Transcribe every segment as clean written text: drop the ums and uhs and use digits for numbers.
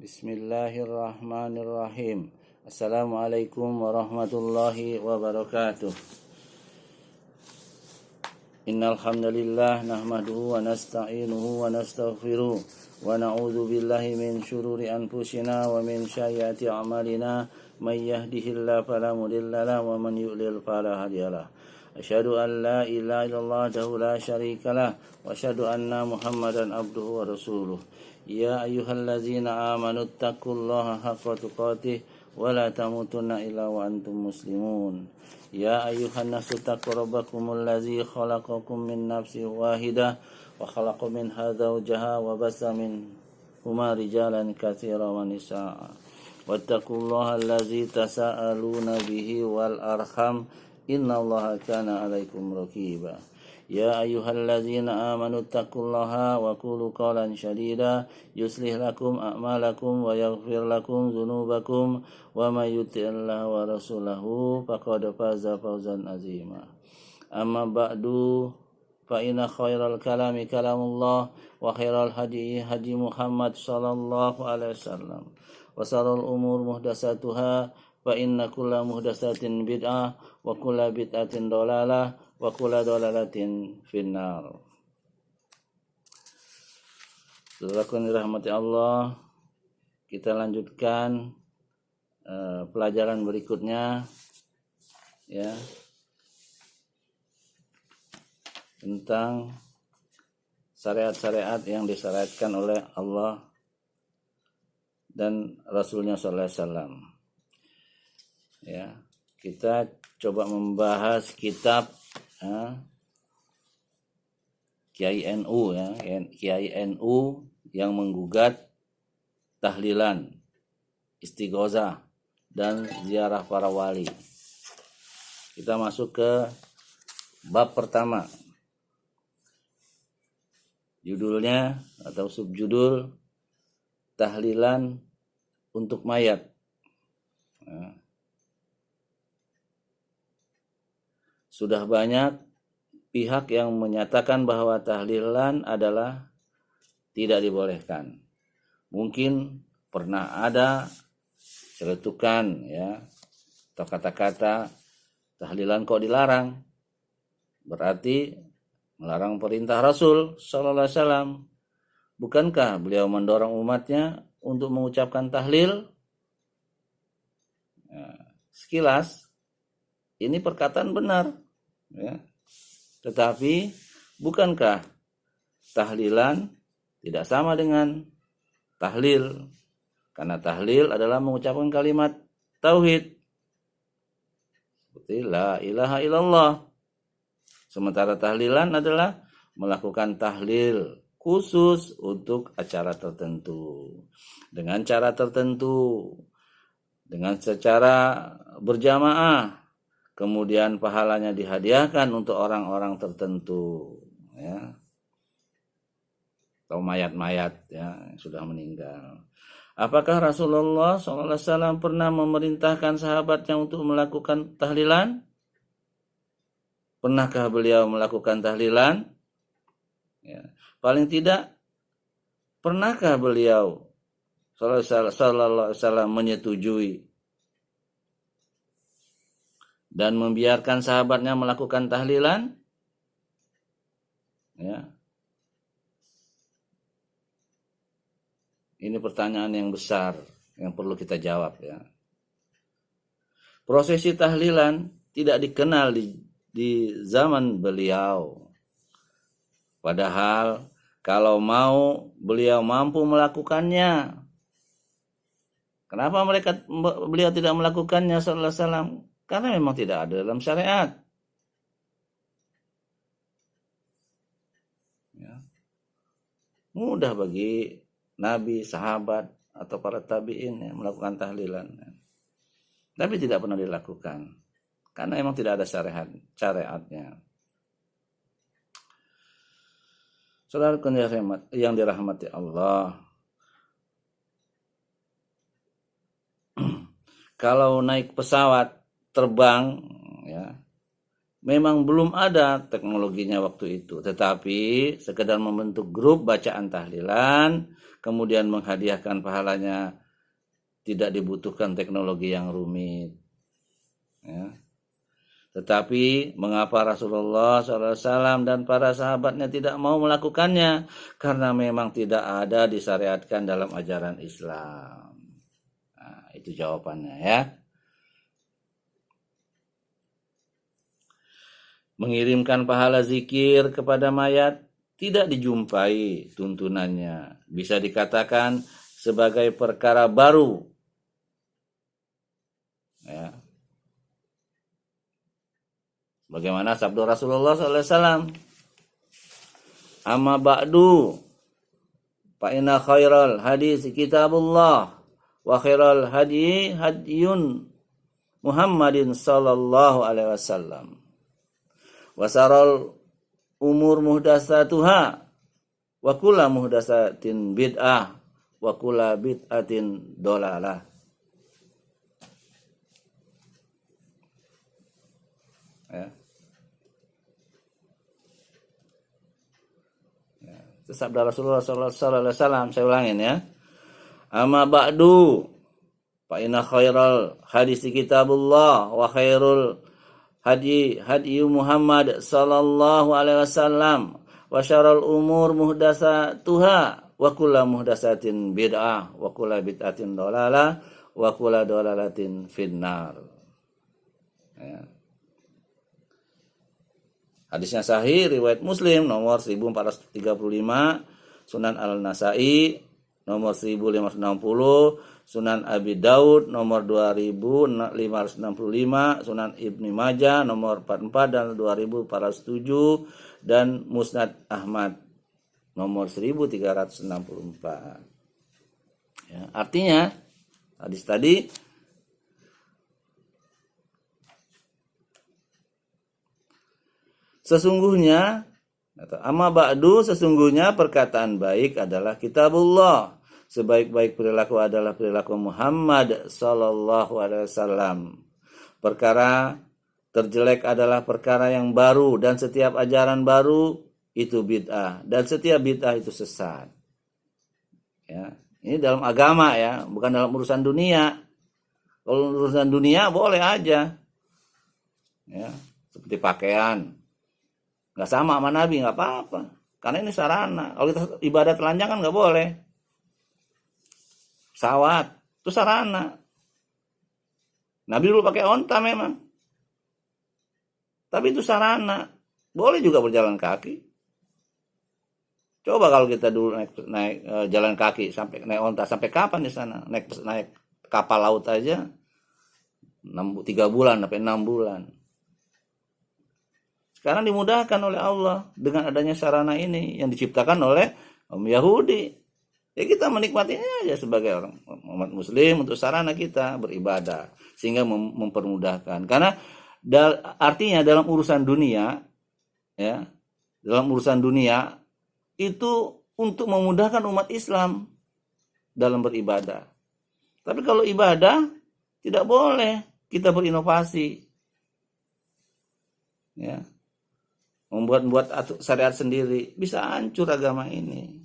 Bismillahirrahmanirrahim. Assalamualaikum warahmatullahi wabarakatuh. Innal hamdalillah nahmaduhu wa nasta'inuhu wa nastaghfiruh wa na'udzu billahi min syururi anfusina wa min sayyiati a'malina may yahdihillahu fala mudilla lahu wa man yudlil fala hadiyalah. Asyhadu an la ilaha illallah wahdahu la syarikalah wa asyhadu anna Muhammadan abduhu wa rasuluh. Ya ayyuhallazina amanu taqullaha haqqa tuqatih wa la tamutunna illa wa antum muslimun. Ya ayyuhan nasu taqu rabbakumul ladzi khalaqakum min nafsin wahidah wa khalaqa minha zawjaha wa bassa minhuma rijalan katsiran wa nisaa'a. Wattaqullaha allazi tasaaluna bihi wal arham innallaha kana 'alaikum raqiba. Ya ayyuhallazina amanu taqullaha wa qulu qawlan sadida yuslih lakum a'malakum wa yaghfir lakum dzunubakum wa may yuti'illaha wa rasulahu faqad faza fawzan azima. Amma ba'du fa inna khairal kalami kalamullah wa khairal hadi hadi Muhammad sallallahu alaihi wasallam wa sharral umur muhdatsatuha fa inna kulla muhdatsatin bid'ah wa kulla bid'atin dhalalah wa kulla dhalalatin finnar. Saudaraku dirahmati Allah, kita lanjutkan pelajaran berikutnya ya tentang syariat-syariat yang disyariatkan oleh Allah dan Rasulnya sallallahu alaihi wasallam. Ya, kita coba membahas kitab Kiai NU ya, Kiai NU yang menggugat tahlilan, istighosah dan ziarah para wali. Kita masuk ke bab pertama. Judulnya atau subjudul tahlilan untuk mayat. Sudah banyak pihak yang menyatakan bahwa tahlilan adalah tidak dibolehkan. Mungkin pernah ada celetukan ya atau kata-kata tahlilan kok dilarang. Berarti melarang perintah Rasul sallallahu alaihi wasallam. Bukankah beliau mendorong umatnya untuk mengucapkan tahlil? Sekilas ini perkataan benar ya. Tetapi bukankah tahlilan tidak sama dengan tahlil? Karena tahlil adalah mengucapkan kalimat tauhid seperti la ilaha illallah. Sementara tahlilan adalah melakukan tahlil khusus untuk acara tertentu, dengan cara tertentu, dengan secara berjamaah. Kemudian pahalanya dihadiahkan untuk orang-orang tertentu ya. Atau mayat-mayat ya yang sudah meninggal. Apakah Rasulullah SAW pernah memerintahkan sahabatnya untuk melakukan tahlilan? Pernahkah beliau melakukan tahlilan? Ya. Paling tidak, pernahkah beliau sallallahu alaihi wasallam menyetujui dan membiarkan sahabatnya melakukan tahlilan? Ya. Ini pertanyaan yang besar yang perlu kita jawab ya. Prosesi tahlilan tidak dikenal di zaman beliau. Padahal kalau mau beliau mampu melakukannya. Kenapa beliau tidak melakukannya sallallahu alaihi wasallam? Karena memang tidak ada dalam syariat. Ya. Mudah bagi nabi, sahabat, atau para tabi'in ya, melakukan tahlilan. Ya. Tapi tidak pernah dilakukan. Karena memang tidak ada syariatnya. Saudara yang dirahmati Allah. Kalau naik pesawat terbang ya memang belum ada teknologinya waktu itu, tetapi sekedar membentuk grup bacaan tahlilan, kemudian menghadiahkan pahalanya, tidak dibutuhkan teknologi yang rumit. Ya. Tetapi mengapa Rasulullah SAW dan para sahabatnya tidak mau melakukannya? Karena memang tidak ada disyariatkan dalam ajaran Islam. Nah, itu jawabannya ya. Mengirimkan pahala zikir kepada mayat tidak dijumpai tuntunannya. Bisa dikatakan sebagai perkara baru. Ya. Bagaimana sabda Rasulullah SAW? Amma ba'du fa inna khairal hadis kitabullah wa khairal hadi hadiyun Muhammadin sallallahu alaihi wasallam. Wa saral umur muhdatsatuha wa kullu muhdatsatin bid'ah wa kullu bid'atin dolalah. Ya. Sabda Rasulullah sallallahu alaihi wasallam, saya ulangin ya. Amma ba'du fa inna khairal hadis kitabullah wa khairul hadi Muhammad sallallahu alaihi wasallam wa syarrul umur muhdatsatuha wa kullu muhdatsatin bid'ah wa kullu bid'atin dalalah wa kullu dalalatin finnar. Ya. Hadisnya sahih, riwayat Muslim nomor 1435, Sunan Al-Nasai nomor 1560, Sunan Abi Daud nomor 2565, Sunan Ibnu Majah nomor 44 dan 2407, dan Musnad Ahmad nomor 1364. Ya, artinya hadis tadi sesungguhnya, atau amma ba'du, sesungguhnya perkataan baik adalah kitabullah. Sebaik-baik perilaku adalah perilaku Muhammad sallallahu alaihi wasallam. Perkara terjelek adalah perkara yang baru, dan setiap ajaran baru itu bid'ah, dan setiap bid'ah itu sesat. Ya, ini dalam agama ya, bukan dalam urusan dunia. Kalau urusan dunia boleh aja. Ya, seperti pakaian. Nggak sama Nabi, nggak apa-apa. Karena ini sarana. Kalau kita ibadah telanjang kan nggak boleh. Pesawat, itu sarana. Nabi dulu pakai onta memang. Tapi itu sarana. Boleh juga berjalan kaki. Coba kalau kita dulu naik jalan kaki, sampai naik onta, sampai kapan di sana? Naik kapal laut aja 3 bulan sampai 6 bulan. Sekarang dimudahkan oleh Allah dengan adanya sarana ini yang diciptakan oleh kaum Yahudi. Ya kita menikmatinya aja sebagai orang umat muslim untuk sarana kita beribadah, sehingga mempermudahkan. Karena artinya dalam urusan dunia, ya, dalam urusan dunia itu untuk memudahkan umat Islam dalam beribadah. Tapi kalau ibadah tidak boleh kita berinovasi. Ya. Membuat syariat sendiri, bisa hancur agama ini.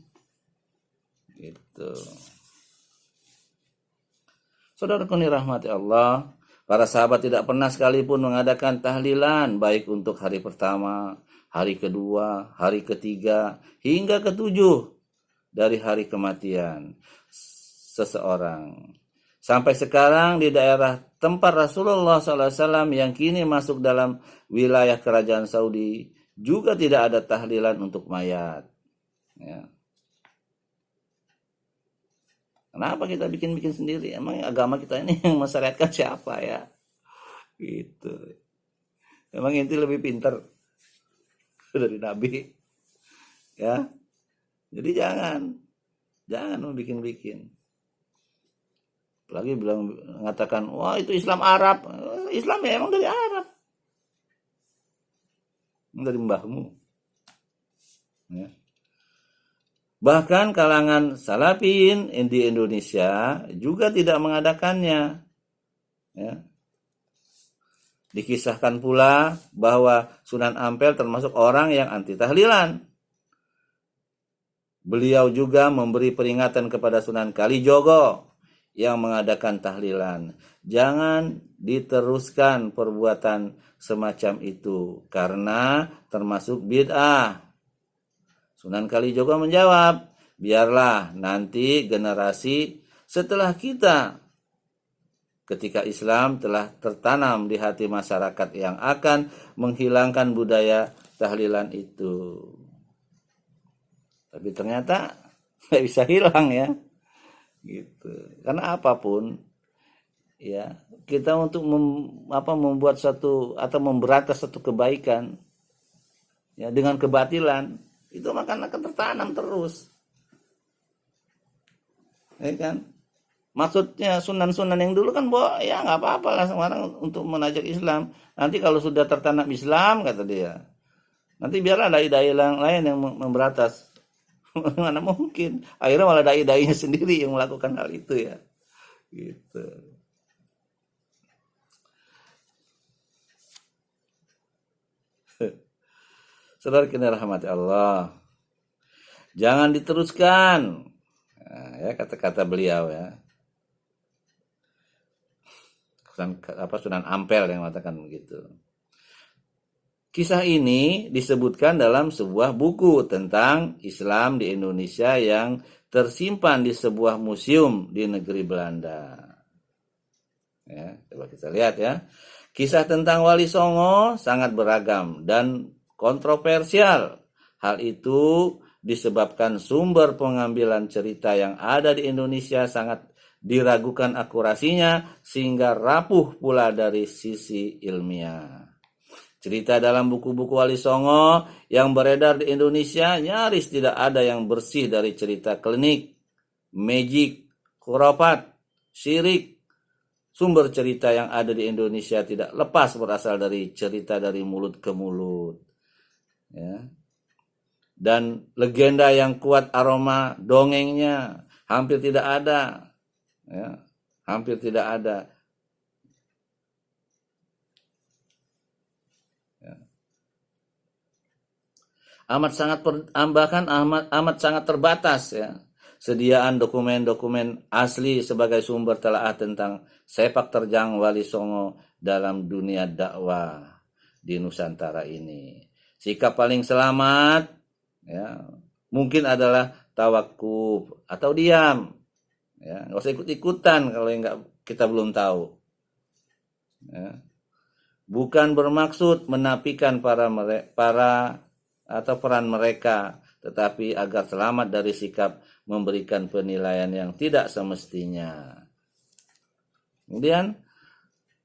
Gitu. Saudaraku dirahmati Allah, para sahabat tidak pernah sekalipun mengadakan tahlilan, baik untuk hari pertama, hari kedua, hari ketiga, hingga ketujuh dari hari kematian seseorang. Sampai sekarang di daerah tempat Rasulullah SAW yang kini masuk dalam wilayah kerajaan Saudi, juga tidak ada tahlilan untuk mayat. Ya. Kenapa kita bikin-bikin sendiri? Emang agama kita ini yang mensyariatkan siapa ya? Gitu. Emang inti lebih pintar dari Nabi. Ya. Jadi jangan membikin-bikin. Apalagi mengatakan, wah itu Islam Arab. Islam ya emang dari Arab. Dari mbahmu. Ya. Bahkan kalangan salafin di Indonesia juga tidak mengadakannya. Ya. Dikisahkan pula bahwa Sunan Ampel termasuk orang yang anti tahlilan. Beliau juga memberi peringatan kepada Sunan Kalijogo yang mengadakan tahlilan. Jangan diteruskan perbuatan semacam itu karena termasuk bid'ah. Sunan Kalijogo menjawab, biarlah nanti generasi setelah kita, ketika Islam telah tertanam di hati masyarakat, yang akan menghilangkan budaya tahlilan itu. Tapi ternyata nggak bisa hilang ya, gitu. Karena apapun, ya kita untuk membuat satu atau memberantas satu kebaikan, ya dengan kebatilan itu akan tertanam terus, ya kan? Maksudnya sunan-sunan yang dulu kan ya nggak apa-apa lah sekarang untuk mengajak Islam. Nanti kalau sudah tertanam Islam, kata dia, nanti biarlah dai-dai lain yang memberantas. Mana mungkin? Akhirnya malah dai-dainya sendiri yang melakukan hal itu ya. Gitu. Saudara kini rahmati Allah. Jangan diteruskan. Nah, ya kata-kata beliau ya. Sunan Ampel yang mengatakan begitu. Kisah ini disebutkan dalam sebuah buku tentang Islam di Indonesia yang tersimpan di sebuah museum di negeri Belanda. Ya, coba kita lihat ya. Kisah tentang Wali Songo sangat beragam dan kontroversial. Hal itu disebabkan sumber pengambilan cerita yang ada di Indonesia sangat diragukan akurasinya sehingga rapuh pula dari sisi ilmiah. Cerita dalam buku-buku Wali Songo yang beredar di Indonesia nyaris tidak ada yang bersih dari cerita klinik, magic, khurafat, syirik. Sumber cerita yang ada di Indonesia tidak lepas berasal dari cerita dari mulut ke mulut. Ya. Dan legenda yang kuat aroma dongengnya hampir tidak ada. Ya, hampir tidak ada. Ya. Amat sangat terbatas ya. Sediaan dokumen-dokumen asli sebagai sumber telaah tentang sepak terjang Wali Songo dalam dunia dakwah di Nusantara ini. Sikap paling selamat ya, mungkin adalah tawakuf atau diam. Ya, nggak usah ikut-ikutan kalau kita belum tahu. Ya. Bukan bermaksud menafikan para atau peran mereka, tetapi agar selamat dari sikap memberikan penilaian yang tidak semestinya. Kemudian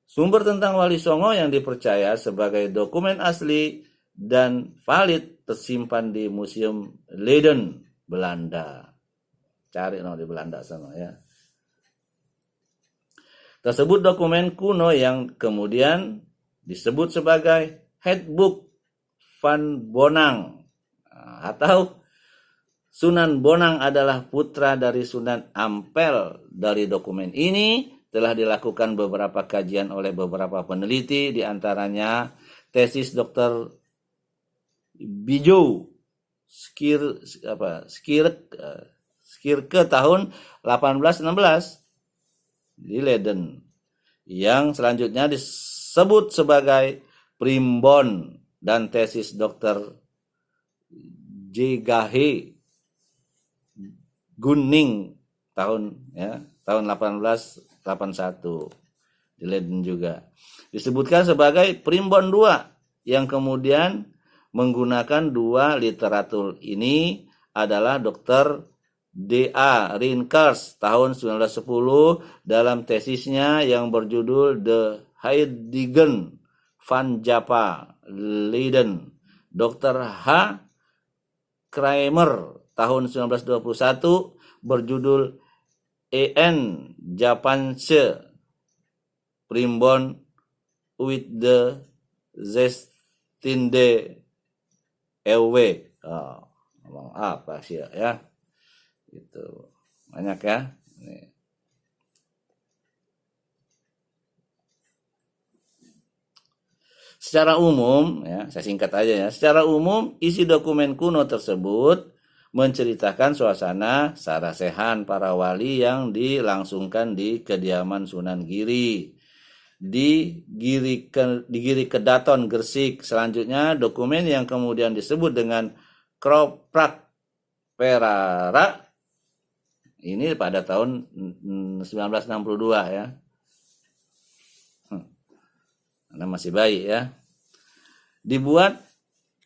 sumber tentang Wali Songo yang dipercaya sebagai dokumen asli dan valid tersimpan di Museum Leiden, Belanda. Cari di Belanda sana ya. Tersebut dokumen kuno yang kemudian disebut sebagai Handbook Van Bonang atau Sunan Bonang adalah putra dari Sunan Ampel. Dari dokumen ini telah dilakukan beberapa kajian oleh beberapa peneliti, di antaranya tesis Dr. Bijou Skirke tahun 1816 di Leiden, yang selanjutnya disebut sebagai Primbon, dan tesis Dr. J.G.H. Gunning tahun 1881 di Leiden juga. Disebutkan sebagai Primbon II, yang kemudian menggunakan dua literatur ini adalah Dr. D.A. Rinkers tahun 1910 dalam tesisnya yang berjudul The Heiligen van Java Leiden. Dr. H. Kramer tahun 1921 berjudul En Japanse Primbon with the Zestinde EW. Apa sih ya? Gitu. Banyak ya. Secara umum, ya, saya singkat aja ya. Secara umum, isi dokumen kuno tersebut menceritakan suasana sarasehan para wali yang dilangsungkan di kediaman Sunan Giri di Giri Kedaton, Gresik. Selanjutnya, dokumen yang kemudian disebut dengan Kroprak Perara ini pada tahun 1962 ya. Anda masih baik ya. Dibuat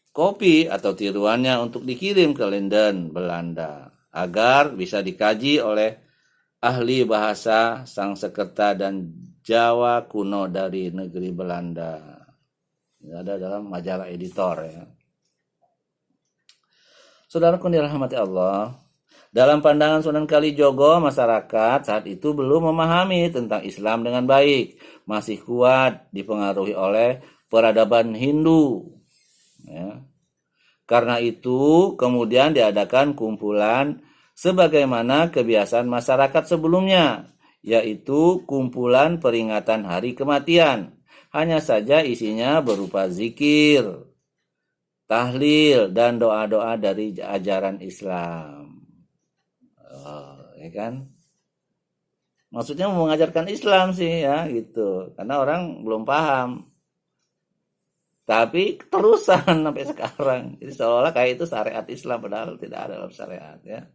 kopi atau tiruannya untuk dikirim ke London, Belanda, agar bisa dikaji oleh ahli bahasa Sanskerta dan Jawa kuno dari negeri Belanda. Ini ada dalam majalah Editor ya. Saudaraku dirahmati Allah, dalam pandangan Sunan Kalijogo, masyarakat saat itu belum memahami tentang Islam dengan baik, masih kuat dipengaruhi oleh peradaban Hindu. Ya. Karena itu, kemudian diadakan kumpulan sebagaimana kebiasaan masyarakat sebelumnya, yaitu kumpulan peringatan hari kematian. Hanya saja isinya berupa zikir, tahlil, dan doa-doa dari ajaran Islam. Ya kan? Maksudnya mau mengajarkan Islam sih ya gitu, karena orang belum paham. Tapi terusan sampai sekarang. Jadi seolah kayak itu syariat Islam, padahal tidak ada dalam syariat ya.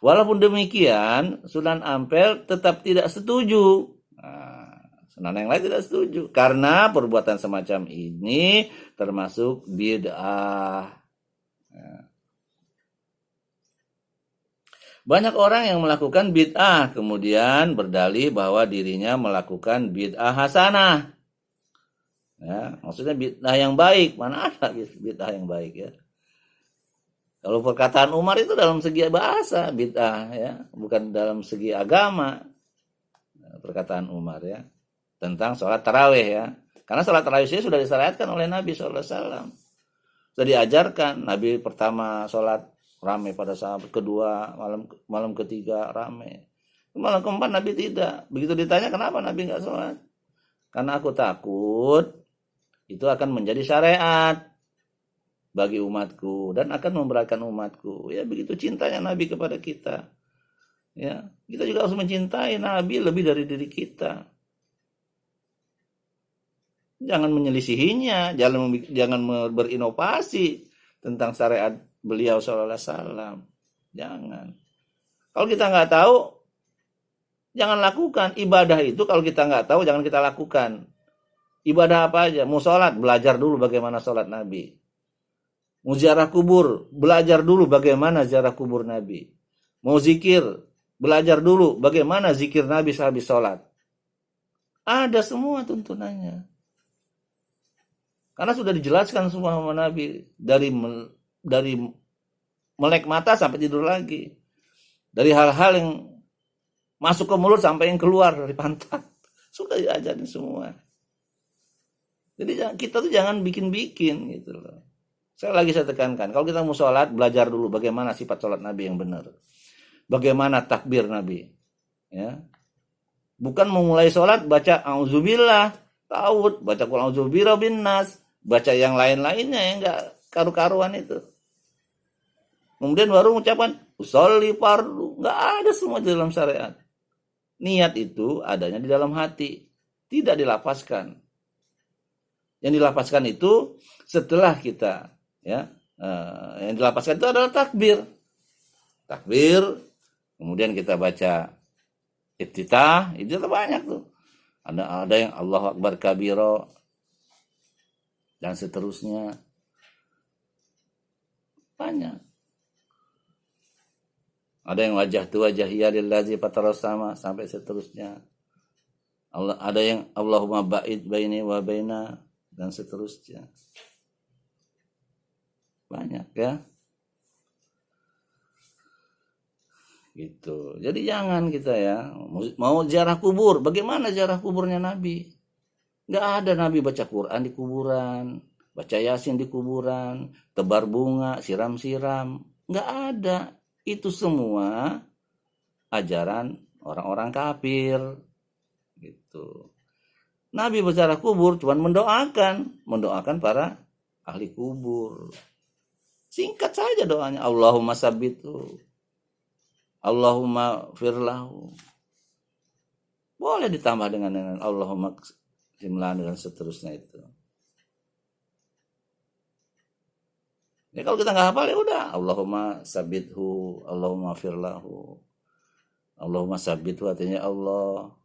Walaupun demikian, Sunan Ampel tetap tidak setuju. Sunan yang lain tidak setuju karena perbuatan semacam ini termasuk bid'ah. Banyak orang yang melakukan bid'ah kemudian berdalih bahwa dirinya melakukan bid'ah hasanah. Ya, maksudnya bid'ah yang baik. Mana ada bid'ah yang baik ya? Kalau perkataan Umar itu dalam segi bahasa bid'ah ya, bukan dalam segi agama. Perkataan Umar ya tentang sholat tarawih ya. Karena sholat tarawih sudah disyariatkan oleh Nabi SAW. Sudah diajarkan. Nabi pertama sholat ramai pada saat kedua, malam ketiga ramai. Malam keempat Nabi tidak. Begitu ditanya kenapa Nabi nggak sholat? Karena aku takut itu akan menjadi syariat bagi umatku dan akan memberatkan umatku. Ya begitu cintanya Nabi kepada kita. Ya, kita juga harus mencintai Nabi lebih dari diri kita. Jangan menyelisihinya, jangan berinovasi tentang syariat beliau sallallahu alaihi wasallam. Jangan. Kalau kita nggak tahu, jangan lakukan. Ibadah itu kalau kita nggak tahu, jangan kita lakukan. Ibadah apa aja? Mau sholat, belajar dulu bagaimana sholat Nabi. Mau ziarah kubur, belajar dulu bagaimana ziarah kubur Nabi. Mau zikir, belajar dulu bagaimana zikir Nabi sehabis sholat. Ada semua tuntunannya. Karena sudah dijelaskan semua sama Nabi. Dari melek mata sampai tidur lagi. Dari hal-hal yang masuk ke mulut sampai yang keluar dari pantat. Sudah diajarin semua. Jadi kita tuh jangan bikin-bikin gitu loh. Saya tekankan. Kalau kita mau sholat, belajar dulu bagaimana sifat sholat Nabi yang benar. Bagaimana takbir Nabi. Ya. Bukan memulai sholat baca auzubillah, ta'awud, baca qul a'udzu bin nas, baca yang lain-lainnya yang enggak karu-karuan itu. Kemudian baru mengucapkan usolli fardu. Enggak ada semua di dalam syariat. Niat itu adanya di dalam hati, tidak dilapaskan. Yang dilapaskan itu setelah kita ya, yang dilapaskan itu adalah takbir. Takbir, kemudian kita baca iftitah, itu banyak tuh. Ada yang Allahu Akbar kabiro dan seterusnya. Banyak. Ada yang wajah tu wajah ya lillazi fatarasama sampai seterusnya. Ada yang Allahumma ba'id baini wa baina dan seterusnya. Banyak ya. Gitu. Jadi jangan kita ya mau ziarah kubur. Bagaimana ziarah kuburnya Nabi? Nggak ada Nabi baca Quran di kuburan, baca Yasin di kuburan, tebar bunga, siram-siram. Nggak ada. Itu semua ajaran orang-orang kafir. Gitu. Nabi berziarah kubur cuma mendoakan para ahli kubur. Singkat saja doanya, Allahumma sabbitu, Allahumma firlahu. Boleh ditambah dengan Allahumma simlan dan seterusnya itu. Ya kalau kita nggak hafal ya udah, Allahumma sabbithu, Allahumma firlahu. Allahumma sabbithu artinya Allah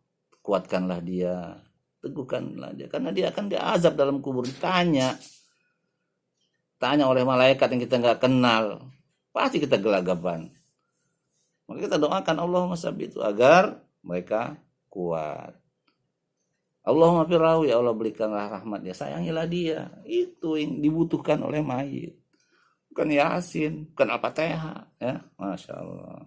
kuatkanlah dia, teguhkanlah dia, karena dia akan diazab dalam kubur, tanya oleh malaikat yang kita nggak kenal, pasti kita gelagapan. Maka kita doakan Allahumma sabbithu agar mereka kuat. Allahumma firlahu, ya Allah berikanlah rahmat dia, sayangilah dia. Itu yang dibutuhkan oleh mayit. Bukan Yasin, bukan Al-Fatihah, ya, Masya Allah.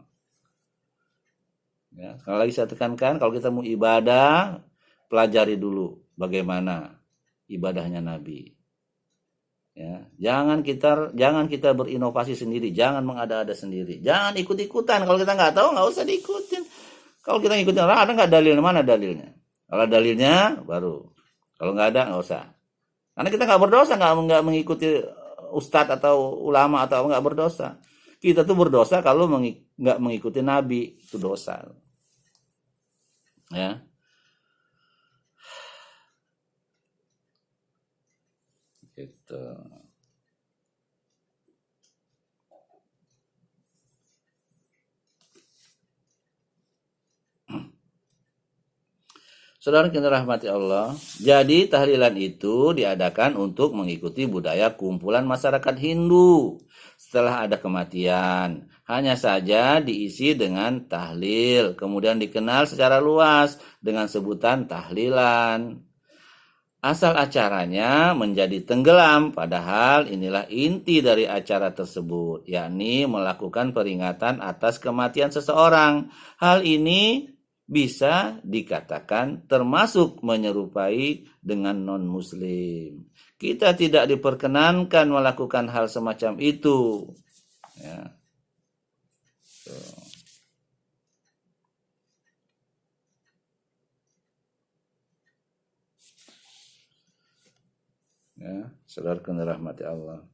Ya, sekali lagi saya tekankan, kalau kita mau ibadah, pelajari dulu bagaimana ibadahnya Nabi. Ya, jangan kita berinovasi sendiri, jangan mengada-ada sendiri, jangan ikut-ikutan. Kalau kita nggak tahu, nggak usah diikutin. Kalau kita ngikutin orang, ada nggak dalilnya? Mana dalilnya? Kalau dalilnya baru, kalau nggak ada nggak usah. Karena kita nggak berdosa, nggak mengikuti ustadz atau ulama atau nggak berdosa. Kita tuh berdosa kalau nggak mengikuti Nabi, itu dosa. Ya. Gitu. Saudara kita rahmati Allah, jadi tahlilan itu diadakan untuk mengikuti budaya kumpulan masyarakat Hindu setelah ada kematian. Hanya saja diisi dengan tahlil, kemudian dikenal secara luas dengan sebutan tahlilan. Asal acaranya menjadi tenggelam, padahal inilah inti dari acara tersebut, yakni melakukan peringatan atas kematian seseorang. Hal ini bisa dikatakan termasuk menyerupai dengan non-muslim. Kita tidak diperkenankan melakukan hal semacam itu. Ya. Ya, saudara rahmati Allah.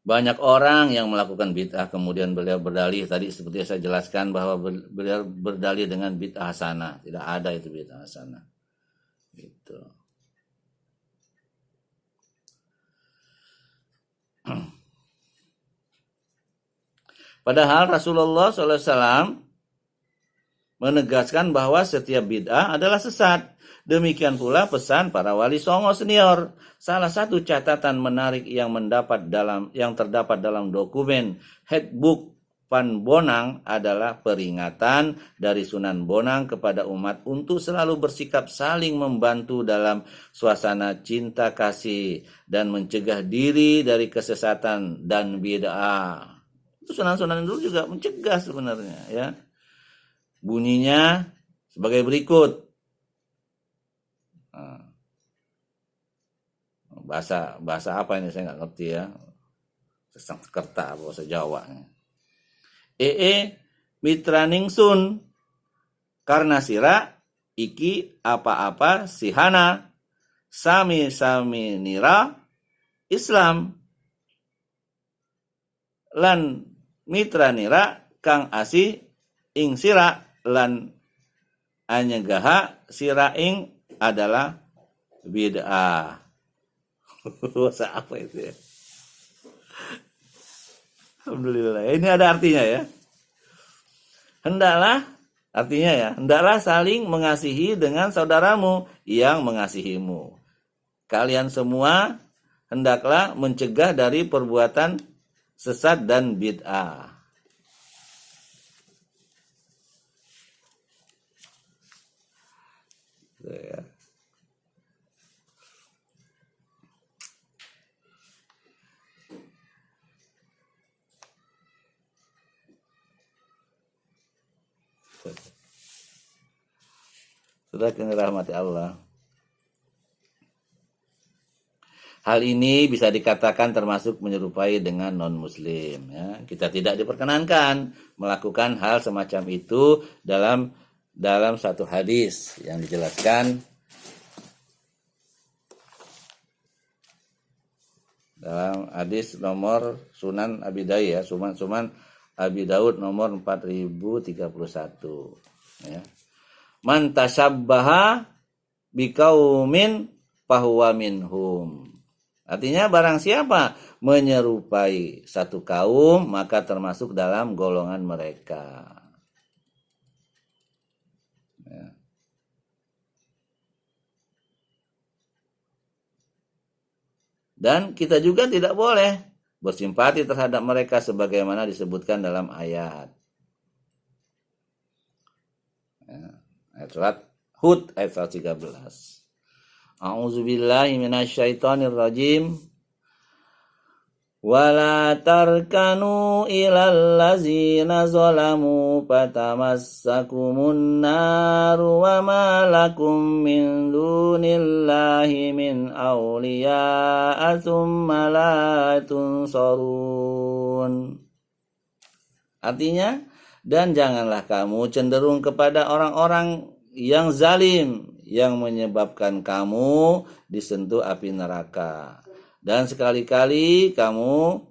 Banyak orang yang melakukan bid'ah, kemudian beliau berdalih, tadi seperti saya jelaskan bahwa beliau berdalih dengan bid'ah hasanah. Tidak ada itu bid'ah hasanah. Gitu. Padahal Rasulullah SAW menegaskan bahwa setiap bid'ah adalah sesat. Demikian pula pesan para wali songo senior. Salah satu catatan menarik yang terdapat dalam dokumen Handbook Pan Bonang adalah peringatan dari Sunan Bonang kepada umat untuk selalu bersikap saling membantu dalam suasana cinta kasih dan mencegah diri dari kesesatan dan bid'ah. Itu sunan-sunan dulu juga mencegah sebenarnya, ya. Bunyinya sebagai berikut. Bahasa apa ini saya nggak ngerti, ya. Sesangkerta bahasa Jawa. Mitra ningsun karena sira iki apa-apa sihana sami nira Islam lan mitra nira kang asi ing sira lan anyegaha sira ing adalah bid'ah. Bahasa apa itu, ya? Alhamdulillah. Ini ada artinya, ya. Hendaklah saling mengasihi dengan saudaramu yang mengasihimu. Kalian semua hendaklah mencegah dari perbuatan sesat dan bid'ah. Ya. Sudah kena rahmati Allah. Hal ini bisa dikatakan termasuk menyerupai dengan non-muslim. Ya. Kita tidak diperkenankan melakukan hal semacam itu dalam dalam satu hadis yang dijelaskan dalam hadis nomor Sunan Abi Daud ya, Sunan Abi Daud nomor 4031 ya. Man tasabbaha biqaumin fahuwa minhum. Artinya barang siapa menyerupai satu kaum maka termasuk dalam golongan mereka. Ya. Dan kita juga tidak boleh bersimpati terhadap mereka sebagaimana disebutkan dalam ayat. Ya. Ayat surat Hud ayat 13. A'udzubillahi minasyaitonirrajim. Wala tarkanu ilal ladzina zalamu fatamassakumun naru wa ma lakum min dunillahi min awliya'a tsumma la tunsarun. Artinya, dan janganlah kamu cenderung kepada orang-orang yang zalim yang menyebabkan kamu disentuh api neraka. Dan sekali-kali kamu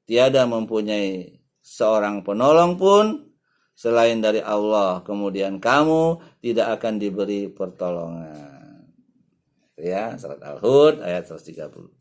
tiada mempunyai seorang penolong pun selain dari Allah. Kemudian kamu tidak akan diberi pertolongan. Ya, surat Al-Hud ayat 113.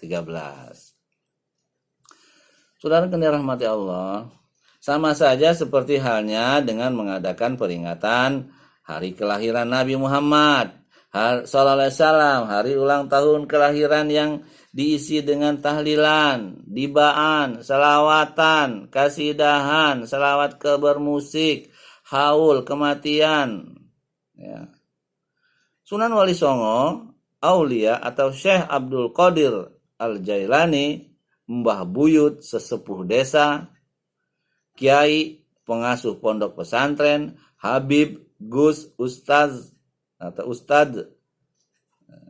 Saudara yang dirahmati Allah, sama saja seperti halnya dengan mengadakan peringatan hari kelahiran Nabi Muhammad sallallahu alaihi wasallam, hari ulang tahun kelahiran yang diisi dengan tahlilan, dibaan, selawatan, kasidahan, selawat bermusik, haul kematian. Ya. Sunan Wali Songo, Aulia atau Syekh Abdul Qadir Al-Jailani, Mbah Buyut sesepuh desa, Kiai pengasuh pondok pesantren, Habib, Gus, Ustaz atau Ustadz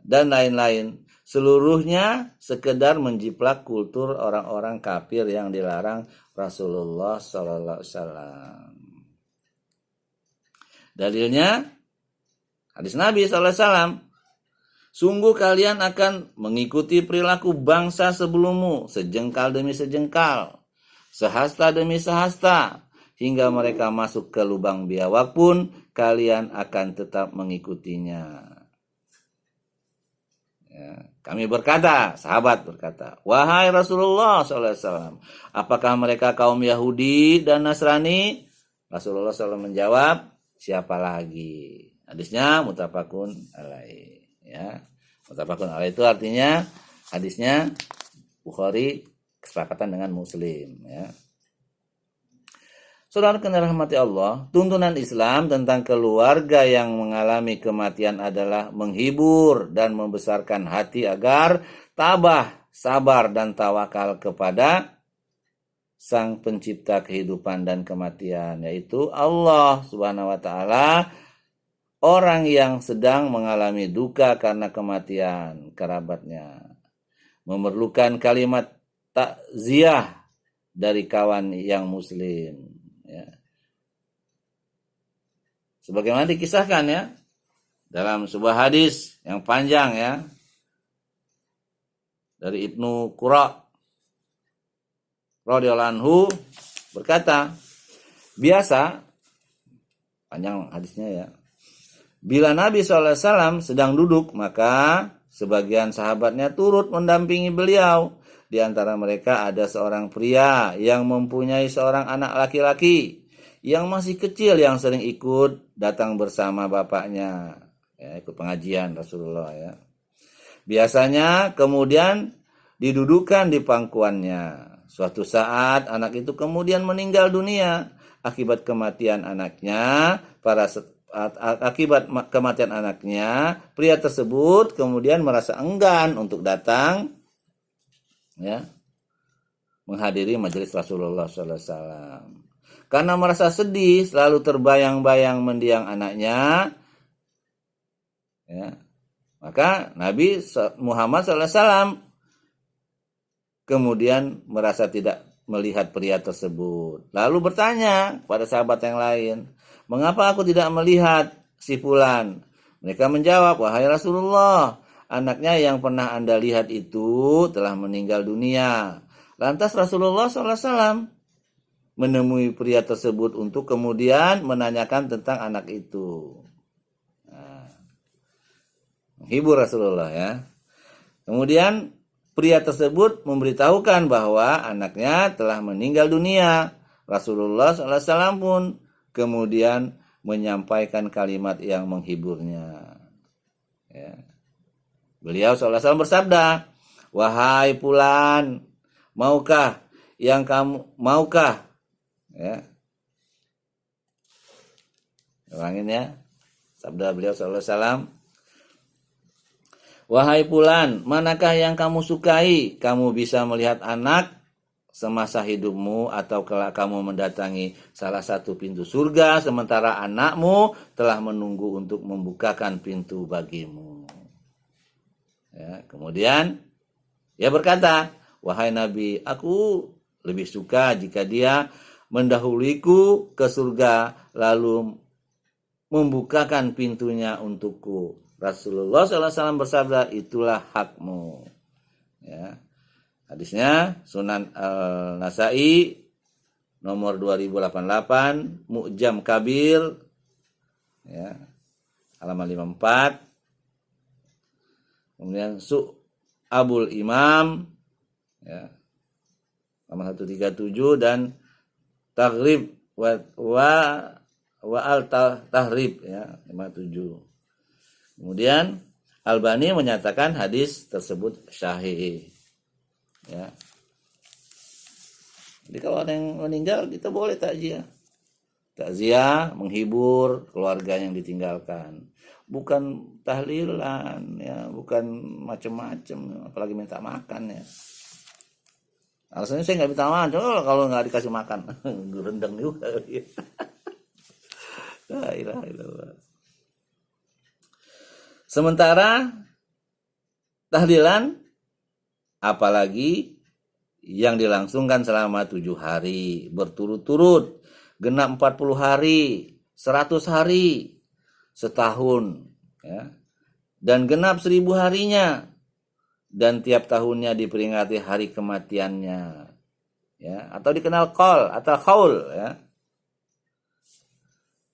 dan lain-lain, seluruhnya sekedar menjiplak kultur orang-orang kafir yang dilarang Rasulullah sallallahu alaihi wasallam. Dalilnya hadis Nabi sallallahu alaihi wasallam, sungguh kalian akan mengikuti perilaku bangsa sebelummu, sejengkal demi sejengkal, sehasta demi sehasta, hingga mereka masuk ke lubang biawak pun kalian akan tetap mengikutinya. Ya, kami berkata, sahabat berkata, wahai Rasulullah SAW, apakah mereka kaum Yahudi dan Nasrani? Rasulullah SAW menjawab, siapa lagi? Hadisnya muttafaqun alaih. Ya, muttafaqun alaih itu artinya hadisnya Bukhari kesepakatan dengan Muslim. Ya. Saudara yang dirahmati Allah, tuntunan Islam tentang keluarga yang mengalami kematian adalah menghibur dan membesarkan hati agar tabah, sabar dan tawakal kepada Sang Pencipta kehidupan dan kematian, yaitu Allah Subhanahu wa taala. Orang yang sedang mengalami duka karena kematian kerabatnya memerlukan kalimat takziah dari kawan yang muslim. Ya. Sebagaimana dikisahkan ya dalam sebuah hadis yang panjang ya dari Ibnu Qura radhiyallahu anhu berkata, biasa panjang hadisnya ya, bila Nabi SAW sedang duduk maka sebagian sahabatnya turut mendampingi beliau. Di antara mereka ada seorang pria yang mempunyai seorang anak laki-laki yang masih kecil yang sering ikut datang bersama bapaknya, ya, ikut pengajian Rasulullah ya. Biasanya kemudian didudukan di pangkuannya. Suatu saat anak itu kemudian meninggal dunia akibat kematian anaknya. Akibat kematian anaknya, pria tersebut kemudian merasa enggan untuk datang ya menghadiri majelis Rasulullah SAW karena merasa sedih, selalu terbayang-bayang mendiang anaknya ya. Maka Nabi Muhammad SAW kemudian merasa tidak melihat pria tersebut, lalu bertanya kepada sahabat yang lain, mengapa aku tidak melihat si fulan? Mereka menjawab, wahai Rasulullah, anaknya yang pernah Anda lihat itu telah meninggal dunia. Lantas Rasulullah SAW menemui pria tersebut untuk kemudian menanyakan tentang anak itu. Menghibur Rasulullah ya. Kemudian pria tersebut memberitahukan bahwa anaknya telah meninggal dunia. Rasulullah SAW pun kemudian menyampaikan kalimat yang menghiburnya. Ya. Beliau SAW bersabda, wahai fulan, maukah ya. Ulangin ya. Sabda beliau SAW, wahai fulan, manakah yang kamu sukai? Kamu bisa melihat anak semasa hidupmu atau kelak kamu mendatangi salah satu pintu surga sementara anakmu telah menunggu untuk membukakan pintu bagimu. Ya, kemudian ia berkata, wahai Nabi, aku lebih suka jika dia mendahuluiku ke surga lalu membukakan pintunya untukku. Rasulullah SAW bersabda, itulah hakmu. Ya. Hadisnya Sunan Al-Nasai nomor 2088, Mu'jam Kabir ya, halaman 54. Kemudian Abul Imam ya, halaman 137 dan Taghrib wa al-Tahrib ya, 57. Kemudian Albani menyatakan hadis tersebut sahih. Ya. Jadi kalau ada yang meninggal kita boleh takziah. Takziah menghibur keluarga yang ditinggalkan. Bukan tahlilan ya, bukan macam-macam, apalagi minta makan ya. Alasannya saya nggak minta makan, kalau nggak dikasih makan, rendang juga. La ilaha illallah. Sementara tahlilan apalagi yang dilangsungkan selama 7 hari berturut-turut, genap 40 hari, 100 hari, setahun ya, dan genap 1000 harinya, dan tiap tahunnya diperingati hari kematiannya ya, atau dikenal qol atau khaul ya,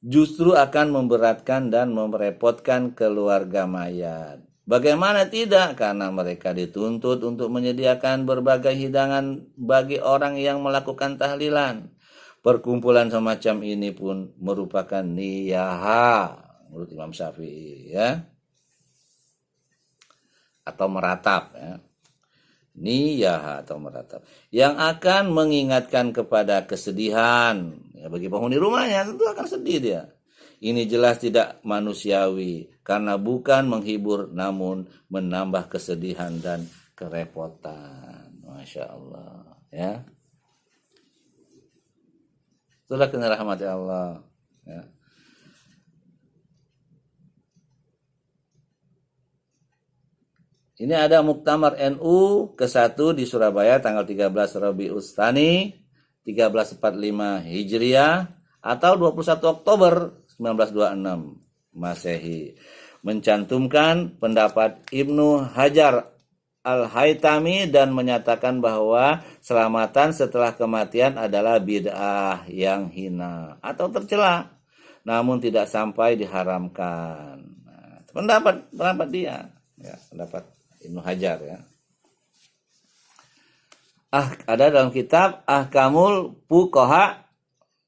justru akan memberatkan dan merepotkan keluarga mayat. Bagaimana tidak? Karena mereka dituntut untuk menyediakan berbagai hidangan bagi orang yang melakukan tahlilan. Perkumpulan semacam ini pun merupakan niyaha menurut Imam Syafi'i ya, atau meratap ya. Niyaha atau meratap yang akan mengingatkan kepada kesedihan ya, bagi penghuni rumahnya tentu akan sedih dia. Ini jelas tidak manusiawi karena bukan menghibur namun menambah kesedihan dan kerepotan. Masya Allah ya. Itulah kena rahmat Allah ya. Ini ada Muktamar NU ke-1 di Surabaya tanggal 13 Rabiul Tsani 1345 Hijriah atau 21 Oktober 1926 Masehi, mencantumkan pendapat Ibnu Hajar Al-Haytami dan menyatakan bahwa selamatan setelah kematian adalah bid'ah yang hina atau tercela namun tidak sampai diharamkan. Nah, pendapat dia ya, pendapat Ibnu Hajar ya. Ada dalam kitab Ahkamul Fuqaha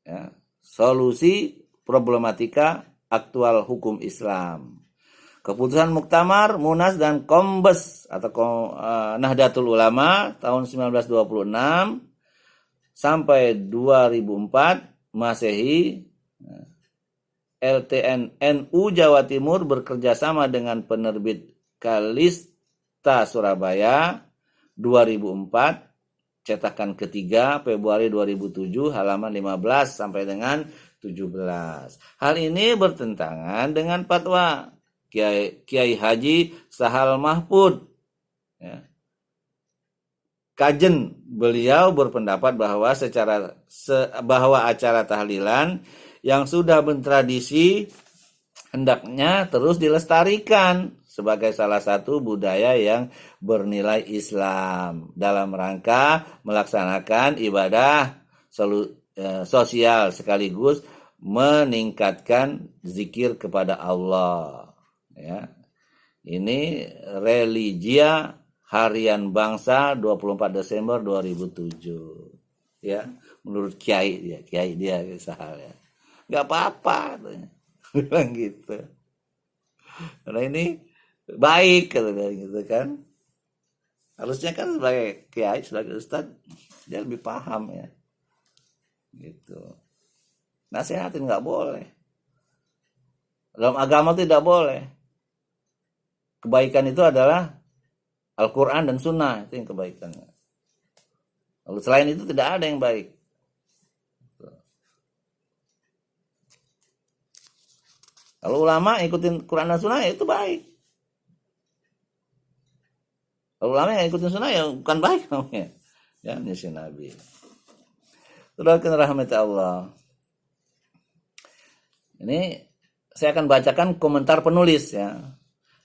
ya, solusi problematika aktual hukum Islam. Keputusan Muktamar, Munas dan Kombes atau Nahdlatul Ulama tahun 1926 sampai 2004 Masehi, LTN NU Jawa Timur bekerja sama dengan penerbit Kalista Surabaya 2004 cetakan ketiga Februari 2007 halaman 15 sampai dengan 17. Hal ini bertentangan dengan fatwa Kiai Haji Sahal Mahfud ya. Kajen beliau berpendapat bahwa bahwa acara tahlilan yang sudah bertradisi hendaknya terus dilestarikan sebagai salah satu budaya yang bernilai Islam dalam rangka melaksanakan ibadah sosial sekaligus meningkatkan zikir kepada Allah. Ya. Ini Religia Harian Bangsa 24 Desember 2007. Ya, menurut Kiai dia sahal ya. Enggak apa-apa katanya. Bilang gitu. Karena ini baik katanya gitu kan. Harusnya kan sebagai Kiai, sebagai Ustadz dia lebih paham ya. Gitu. Nasihatin nggak boleh. Dalam agama tidak boleh. Kebaikan itu adalah Al-Quran dan Sunnah, itu yang kebaikannya. Lalu selain itu tidak ada yang baik. Kalau ulama ikutin Quran dan Sunnah ya itu baik. Kalau ulama yang ikutin Sunnah ya bukan baik namanya. Ya, menyelisih Nabi. Saudara rahmati Allah. Ini saya akan bacakan komentar penulis ya.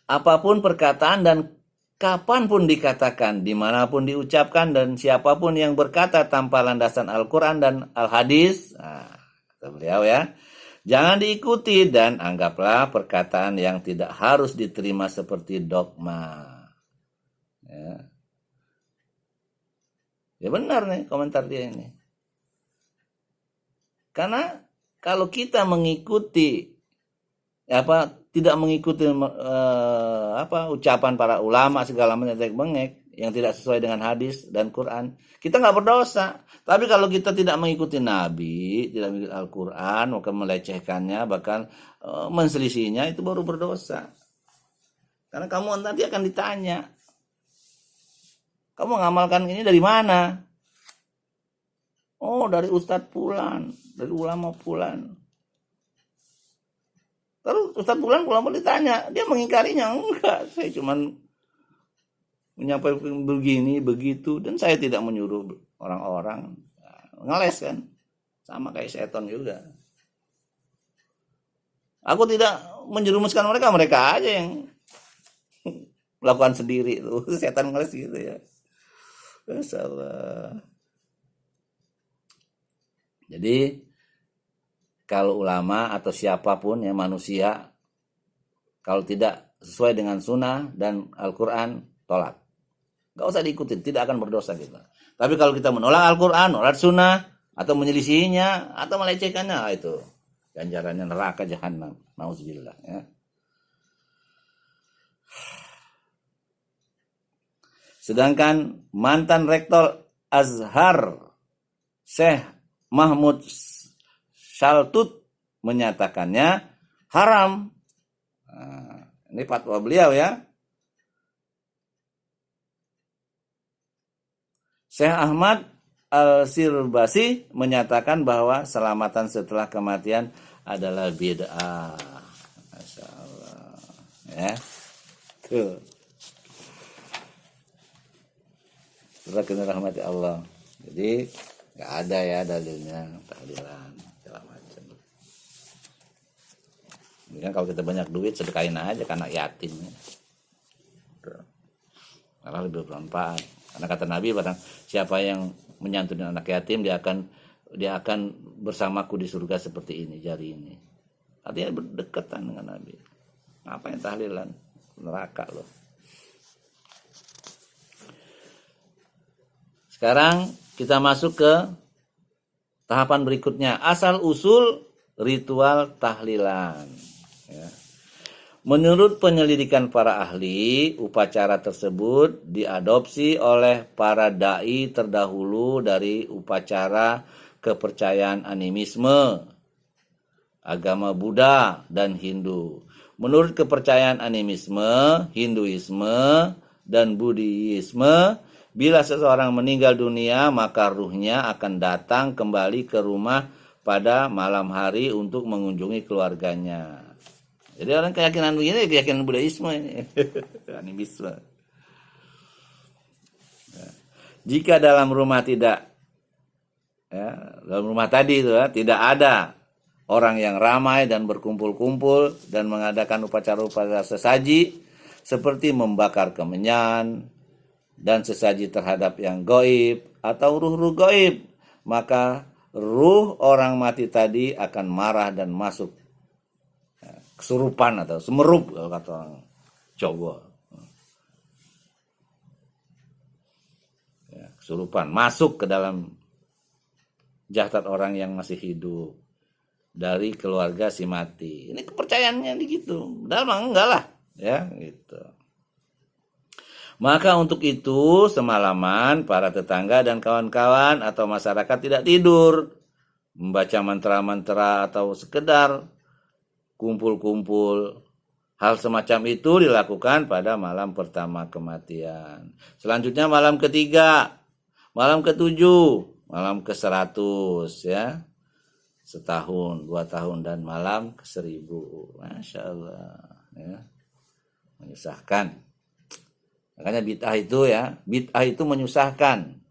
Apapun perkataan dan kapanpun dikatakan, dimanapun diucapkan dan siapapun yang berkata tanpa landasan Al-Quran dan Al-Hadis, kata beliau ya, jangan diikuti dan anggaplah perkataan yang tidak harus diterima seperti dogma. Ya benar nih komentar dia ini. Karena kalau kita mengikuti tidak mengikuti ucapan para ulama segala macam bengek yang tidak sesuai dengan hadis dan Quran, kita nggak berdosa. Tapi kalau kita tidak mengikuti Nabi, tidak mengikuti Al-Quran, maka melecehkannya, bahkan menselisihinya, itu baru berdosa. Karena kamu nanti akan ditanya, kamu mengamalkan ini dari mana? Oh, dari Ustadz Fulan, dari ulama Fulan. Terus Ustadz Fulan ulama ditanya, dia mengingkarinya, enggak, saya cuman menyampaikan begini, begitu, dan saya tidak menyuruh orang-orang. Ngeles kan, sama kayak setan juga. Aku tidak menjerumuskan mereka, mereka aja yang melakukan sendiri. Setan ngeles gitu ya. Masalah. Jadi kalau ulama atau siapapun ya manusia, kalau tidak sesuai dengan sunnah dan Al-Quran, tolak. Gak usah diikutin, tidak akan berdosa kita. Tapi kalau kita menolak Al-Quran, menolak sunnah, atau menyelisihinya, atau melecehkannya, itu ganjarannya neraka jahanam. Nauzubillah ya. Sedangkan mantan rektor Azhar Syekh Mahmud Shaltut menyatakannya haram. Ini fatwa beliau ya. Syekh Ahmad Al-Sirbasi menyatakan bahwa selamatan setelah kematian adalah bid'ah. Masya Allah. Ya. Tuh. Terima rahmati Allah. Jadi nggak ada ya dalilnya tahlilan segala macam. Ini kan kalau kita banyak duit sedekahin aja ke anak yatim. Malah lebih bermanfaat. Karena kata Nabi, barang siapa yang menyantuni anak yatim, dia akan bersamaku di surga seperti ini, jari ini. Artinya berdekatan dengan Nabi. Ngapain tahlilan? Neraka loh. Sekarang kita masuk ke tahapan berikutnya, asal usul ritual tahlilan. Ya. Menurut penyelidikan para ahli, upacara tersebut diadopsi oleh para dai terdahulu dari upacara kepercayaan animisme, agama Buddha dan Hindu. Menurut kepercayaan animisme, Hinduisme, dan Buddhisme, bila seseorang meninggal dunia, maka ruhnya akan datang kembali ke rumah pada malam hari untuk mengunjungi keluarganya. Jadi orang keyakinan begini, keyakinan Buddhisme ini. Animisme. Ya. Jika dalam rumah dalam rumah tadi itu tidak ada orang yang ramai dan berkumpul-kumpul dan mengadakan upacara-upacara sesaji seperti membakar kemenyan dan sesaji terhadap yang gaib atau ruh-ruh gaib, maka ruh orang mati tadi akan marah dan masuk kesurupan atau semerup kalau kata orang Jawa. Ya, kesurupan masuk ke dalam jasad orang yang masih hidup dari keluarga si mati. Ini kepercayaannya gitu. Padahal enggak lah, ya gitu. Maka untuk itu semalaman para tetangga dan kawan-kawan atau masyarakat tidak tidur, membaca mantra-mantra atau sekedar kumpul-kumpul. Hal semacam itu dilakukan pada malam pertama kematian. Selanjutnya malam ketiga, malam ketujuh, malam ke-100 ya. Setahun, 2 tahun dan malam ke-1000. Masya Allah ya. Menyusahkan. Makanya bid'ah itu ya, bid'ah itu menyusahkan.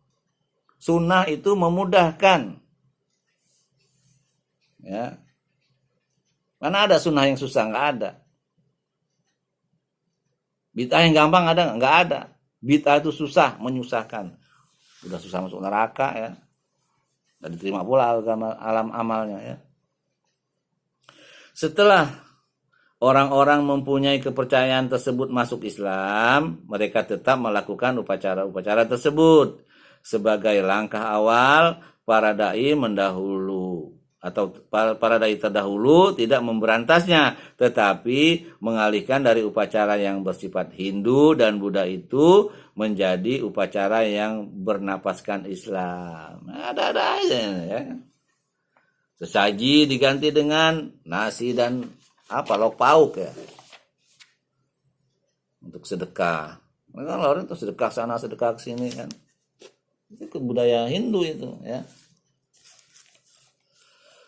Sunnah itu memudahkan. Ya. Mana ada sunnah yang susah? Enggak ada. Bid'ah yang gampang ada? Enggak ada. Bid'ah itu susah, menyusahkan. Udah susah masuk neraka ya. Dan diterima pula alam amalnya ya. Setelah orang-orang mempunyai kepercayaan tersebut masuk Islam, mereka tetap melakukan upacara-upacara tersebut sebagai langkah awal para dai mendahulu atau para dai terdahulu tidak memberantasnya, tetapi mengalihkan dari upacara yang bersifat Hindu dan Buddha itu menjadi upacara yang bernapaskan Islam. Ada-ada aja ya. Sesaji diganti dengan nasi dan lauk pauk ya. Untuk sedekah. Kan orang itu sedekah sana, sedekah sini kan. Itu budaya Hindu itu ya.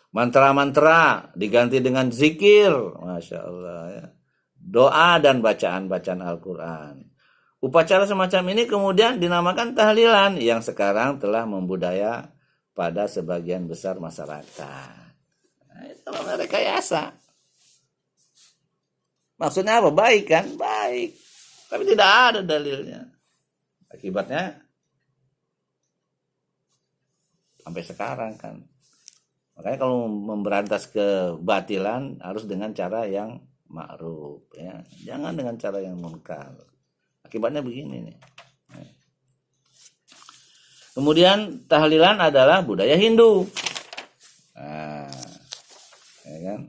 Mantra-mantra diganti dengan zikir, Masya Allah ya. Doa dan bacaan-bacaan Al-Quran. Upacara semacam ini kemudian dinamakan tahlilan yang sekarang telah membudaya pada sebagian besar masyarakat. Nah, itu namanya rekayasa. Maksudnya apa? Baik kan? Baik. Tapi tidak ada dalilnya. Akibatnya sampai sekarang kan. Makanya kalau memberantas kebatilan harus dengan cara yang ma'ruf ya. Jangan dengan cara yang munkar. Akibatnya begini nih. Kemudian tahlilan adalah budaya Hindu. Nah, ya kan?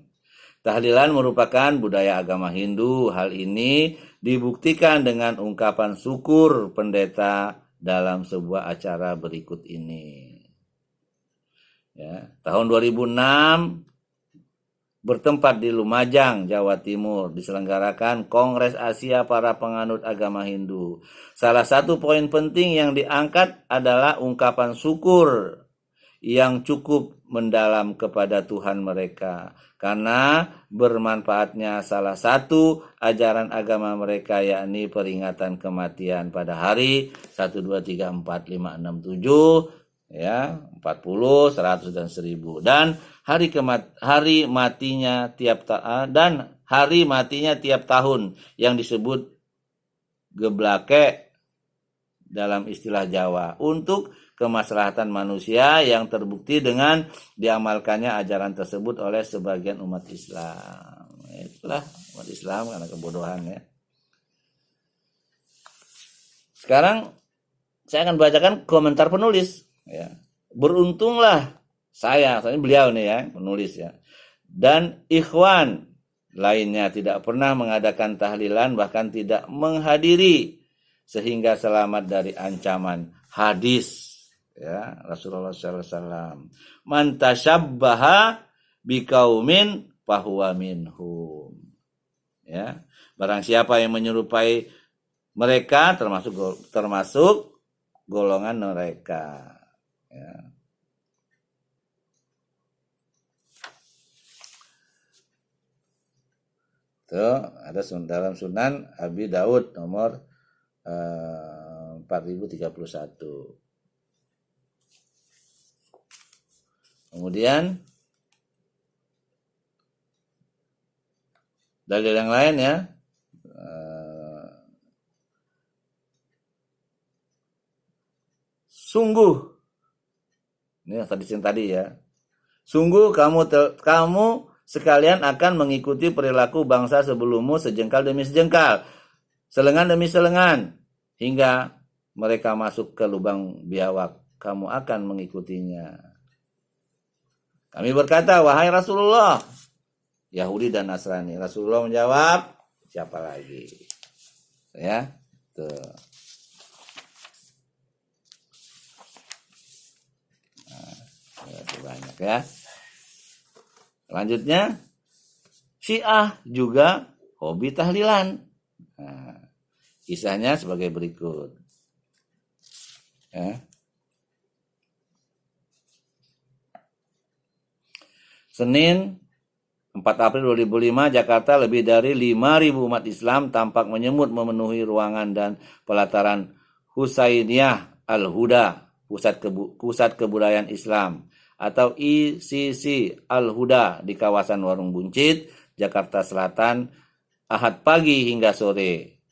Tahlilan merupakan budaya agama Hindu. Hal ini dibuktikan dengan ungkapan syukur pendeta dalam sebuah acara berikut ini. Ya, tahun 2006 bertempat di Lumajang, Jawa Timur, diselenggarakan Kongres Asia para Penganut Agama Hindu. Salah satu poin penting yang diangkat adalah ungkapan syukur yang cukup mendalam kepada Tuhan mereka, karena bermanfaatnya salah satu ajaran agama mereka, yakni peringatan kematian pada hari 1, 2, 3, 4, 5, 6, 7 ya, 40, 100 dan 1000, dan hari matinya tiap tahun yang disebut geblake dalam istilah Jawa untuk kemaslahatan manusia yang terbukti dengan diamalkannya ajaran tersebut oleh sebagian umat Islam. Itulah umat Islam karena kebodohan ya. Sekarang saya akan bacakan komentar penulis ya. Beruntunglah saya beliau nih ya, penulis ya, dan ikhwan lainnya tidak pernah mengadakan tahlilan, bahkan tidak menghadiri, sehingga selamat dari ancaman hadis ya Rasulullah SAW. Man tasyabbaha biqaumin fahuwa minhum. Ya, barang siapa yang menyerupai mereka termasuk golongan mereka. Ya. Itu ada dalam Sunan Abi Daud nomor 4031. Kemudian Dalil yang lain ya. Sungguh, ini hadis yang tadi ya. Sungguh kamu sekalian akan mengikuti perilaku bangsa sebelummu sejengkal demi sejengkal, selengan demi selengan, hingga mereka masuk ke lubang biawak. Kamu akan mengikutinya. Kami berkata, wahai Rasulullah, Yahudi dan Nasrani. Rasulullah menjawab, siapa lagi? Ya, tuh. Banyak ya. Selanjutnya, Syiah juga hobi tahlilan. Nah, kisahnya sebagai berikut. Ya. Senin 4 April 2005, Jakarta, lebih dari 5.000 umat Islam tampak menyemut memenuhi ruangan dan pelataran Husainiyah Al-Huda, pusat kebudayaan Islam, atau ICC Al-Huda di kawasan Warung Buncit, Jakarta Selatan, Ahad pagi hingga sore.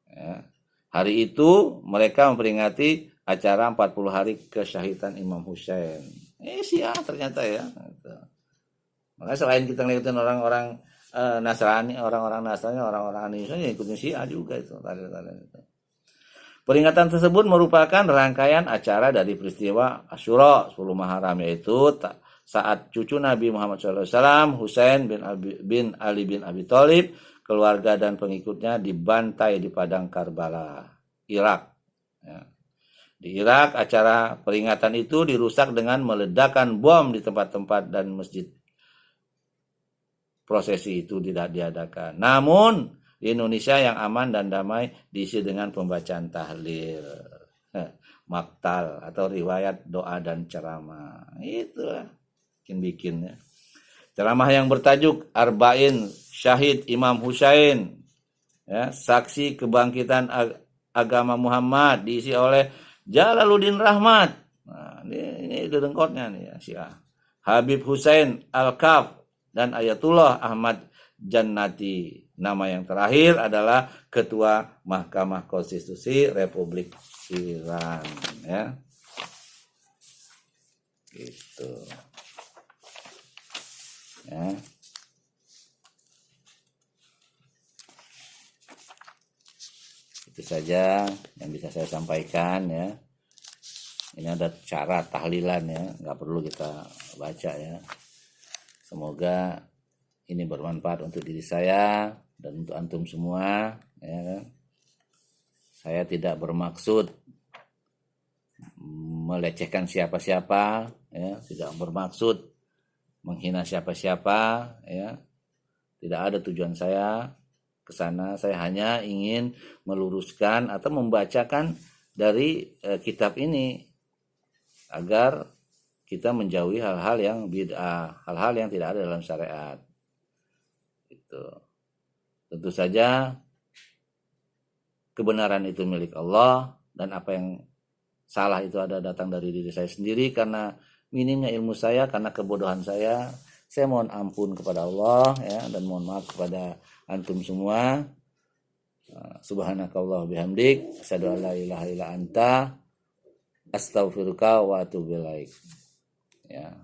Ya. Hari itu mereka memperingati acara 40 hari kesyahidan Imam Husain. Syiah ternyata ya. Makanya selain kita ngikutin orang-orang Nasrani, orang-orang Indonesia ya ikutin Syiah juga itu. Peringatan tersebut merupakan rangkaian acara dari peristiwa Asyura 10 Muharram, yaitu saat cucu Nabi Muhammad SAW, Husain bin Ali bin Abi Thalib, keluarga dan pengikutnya dibantai di padang Karbala, Irak. Ya. Di Irak, acara peringatan itu dirusak dengan meledakkan bom di tempat-tempat dan masjid. Prosesi itu tidak diadakan. Namun di Indonesia yang aman dan damai diisi dengan pembacaan tahlil, maktal atau riwayat doa dan ceramah. Itulah bikin-bikinnya. Ceramah yang bertajuk Arba'in Syahid Imam Husain, ya, saksi kebangkitan agama Muhammad, diisi oleh Jalaluddin Rahmat. Nah, ini dengkotnya nih ya, Syiah. Habib Husain Al-Kaf dan Ayatullah Ahmad Jannati. Nama yang terakhir adalah Ketua Mahkamah Konstitusi Republik Iran, ya. Gitu. Ya. Itu saja yang bisa saya sampaikan ya. Ini ada cara tahlilan ya, nggak perlu kita baca ya. Semoga ini bermanfaat untuk diri saya dan untuk antum semua. Ya. Saya tidak bermaksud melecehkan siapa-siapa, ya. Tidak bermaksud menghina siapa-siapa, ya. Tidak ada tujuan saya ke sana. Saya hanya ingin meluruskan atau membacakan dari kitab ini agar kita menjauhi hal-hal yang bid'ah, hal-hal yang tidak ada dalam syariat. Itu. Tentu saja kebenaran itu milik Allah dan apa yang salah itu datang dari diri saya sendiri karena minimnya ilmu saya, karena kebodohan saya. Saya mohon ampun kepada Allah ya, dan mohon maaf kepada antum semua. Subhanakallah bihamdik, asyhadu an la ilaha illa anta, astaghfiruka wa atubu ilaik. Ya.